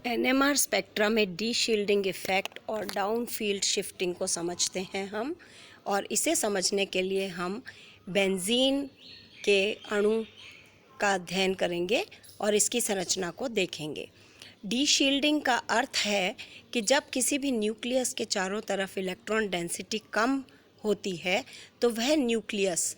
NMR spectrum में D shielding effect और down field shifting को समझते हैं हम, और इसे समझने के लिए हम बेंजीन के अणु का अध्ययन करेंगे और इसकी संरचना को देखेंगे। डी शील्डिंग का अर्थ है कि जब किसी भी न्यूक्लियस के चारों तरफ इलेक्ट्रॉन डेंसिटी कम होती है तो वह न्यूक्लियस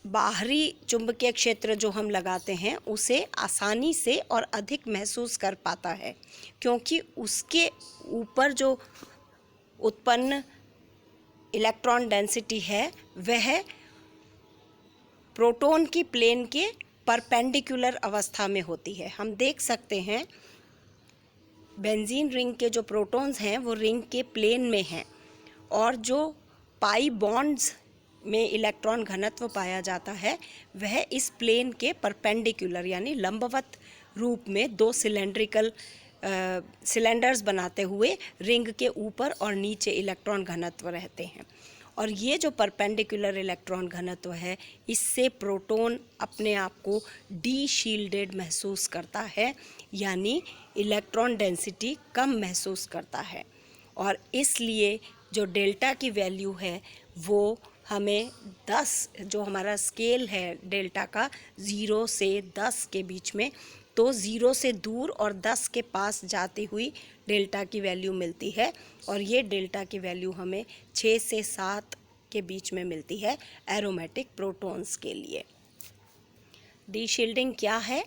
बाहरी चुंबकीय क्षेत्र जो हम लगाते हैं उसे आसानी से और अधिक महसूस कर पाता है, क्योंकि उसके ऊपर जो उत्पन्न इलेक्ट्रॉन डेंसिटी है वह प्रोटॉन की प्लेन के परपेंडिकुलर अवस्था में होती है। हम देख सकते हैं बेंजीन रिंग के जो प्रोटॉन्स हैं वो रिंग के प्लेन में हैं, और जो पाई बॉन्ड्स में इलेक्ट्रॉन घनत्व पाया जाता है वह इस प्लेन के परपेंडिकुलर यानी लंबवत रूप में दो सिलेंडर्स बनाते हुए रिंग के ऊपर और नीचे इलेक्ट्रॉन घनत्व रहते हैं। और ये जो परपेंडिकुलर इलेक्ट्रॉन घनत्व है, इससे प्रोटॉन अपने आप को डी शील्डेड महसूस करता है, यानी इलेक्ट्रॉन डेंसिटी कम महसूस करता है। और इसलिए जो डेल्टा की वैल्यू है वो हमें 10, जो हमारा स्केल है डेल्टा का 0 से 10 के बीच में, तो 0 से दूर और 10 के पास जाती हुई डेल्टा की वैल्यू मिलती है, और ये डेल्टा की वैल्यू हमें 6 से 7 के बीच में मिलती है एरोमेटिक प्रोटॉन्स के लिए। डी शील्डिंग क्या है?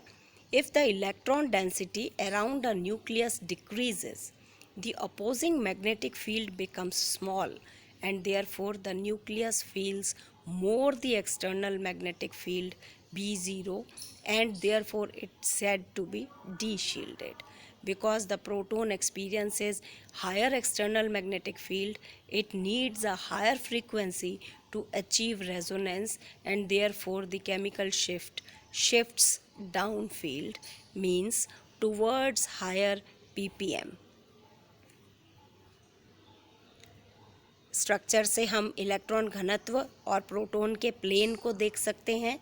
If the electron density around a nucleus decreases, the opposing magnetic field becomes small, and therefore the nucleus feels more the external magnetic field B0, and therefore it's said to be de-shielded. Because the proton experiences higher external magnetic field, it needs a higher frequency to achieve resonance, and therefore the chemical shifts downfield, means towards higher ppm. Structure से हम electron घनत्व और proton के plane को देख सकते हैं।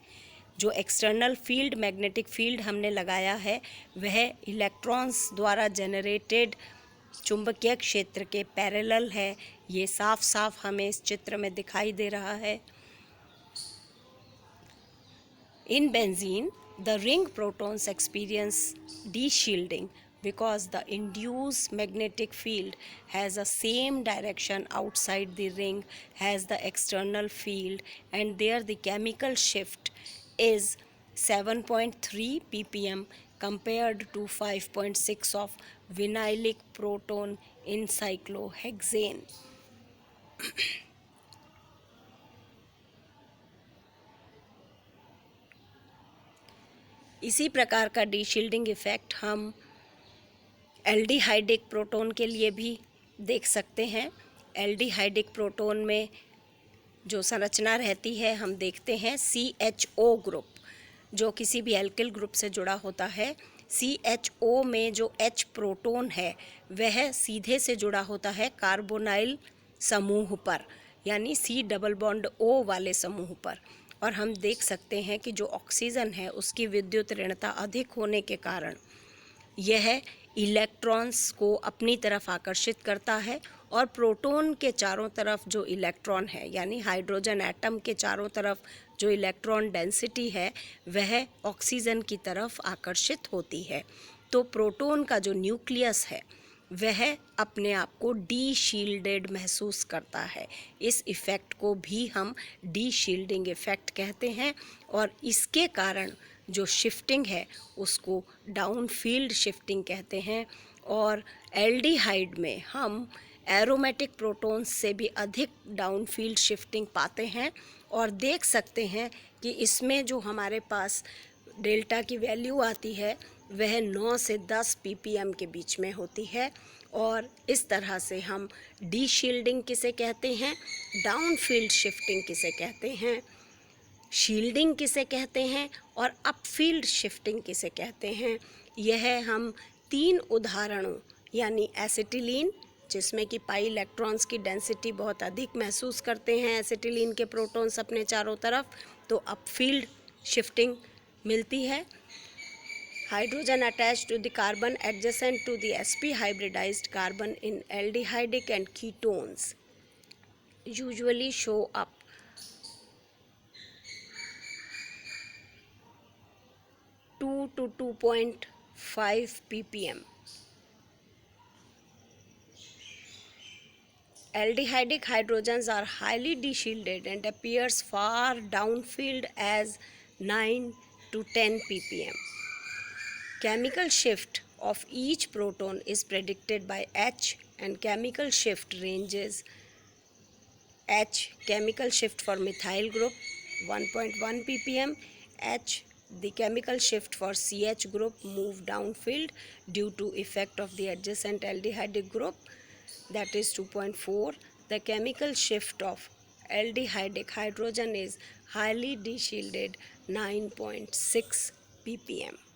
जो एक्सटर्नल फील्ड, मैग्नेटिक फील्ड हमने लगाया है वह इलेक्ट्रॉन्स द्वारा जनरेटेड चुंबकीय क्षेत्र के पैरेलल है। ये साफ साफ हमें इस चित्र में दिखाई दे रहा है। In benzene the ring protons experience D shielding because the induced magnetic field has the same direction outside the ring as the external field, and there the chemical shift is 7.3 ppm compared to 5.6 of vinylic proton in cyclohexane. इसी प्रकार का D shielding effect हम aldehydic proton के लिए भी देख सकते हैं। एल्डिहाइडिक प्रोटॉन में जो संरचना रहती है हम देखते हैं CHO ग्रुप, जो किसी भी एल्किल ग्रुप से जुड़ा होता है। CHO में जो H प्रोटॉन है वह सीधे से जुड़ा होता है कार्बोनाइल समूह पर, यानी C डबल बॉन्ड O वाले समूह पर। और हम देख सकते हैं कि जो ऑक्सीजन है उसकी विद्युत ऋणता अधिक होने के कारण यह इलेक्ट्रॉन्स को अपनी तरफ आकर्षित करता है, और प्रोटॉन के चारों तरफ जो इलेक्ट्रॉन है, यानी हाइड्रोजन एटम के चारों तरफ जो इलेक्ट्रॉन डेंसिटी है वह ऑक्सीजन की तरफ आकर्षित होती है। तो प्रोटॉन का जो न्यूक्लियस है वह अपने आप को डी शील्डेड महसूस करता है। इस इफ़ेक्ट को भी हम डी शील्डिंग इफ़ेक्ट कहते हैं, और इसके कारण जो शिफ्टिंग है उसको डाउन फील्ड शिफ्टिंग कहते हैं। और एल्डिहाइड में हम एरोमेटिक प्रोटॉन्स से भी अधिक डाउन फील्ड शिफ्टिंग पाते हैं, और देख सकते हैं कि इसमें जो हमारे पास डेल्टा की वैल्यू आती है वह 9 से 10 ppm के बीच में होती है। और इस तरह से हम डी शील्डिंग किसे कहते हैं, डाउन फील्ड शिफ्टिंग किसे कहते हैं, शील्डिंग किसे कहते हैं, और अप फील्ड शिफ्टिंग किसे कहते हैं, यह हम 3 उदाहरणों यानी एसिटिलीन, जिसमें कि पाई इलेक्ट्रॉन्स की डेंसिटी बहुत अधिक महसूस करते हैं एसिटिलीन के प्रोटॉन्स अपने चारों तरफ, तो अप फील्ड शिफ्टिंग मिलती है। Hydrogen attached to the carbon adjacent to the sp hybridized carbon in aldehydic and ketones usually show up 2 to 2.5 ppm. Aldehydic hydrogens are highly deshielded and appears far downfield as 9 to 10 ppm. Chemical shift of each proton is predicted by H, and chemical shift ranges H chemical shift for methyl group 1.1 ppm, H the chemical shift for CH group move downfield due to effect of the adjacent aldehydic group, that is 2.4. The chemical shift of aldehydic hydrogen is highly deshielded 9.6 ppm.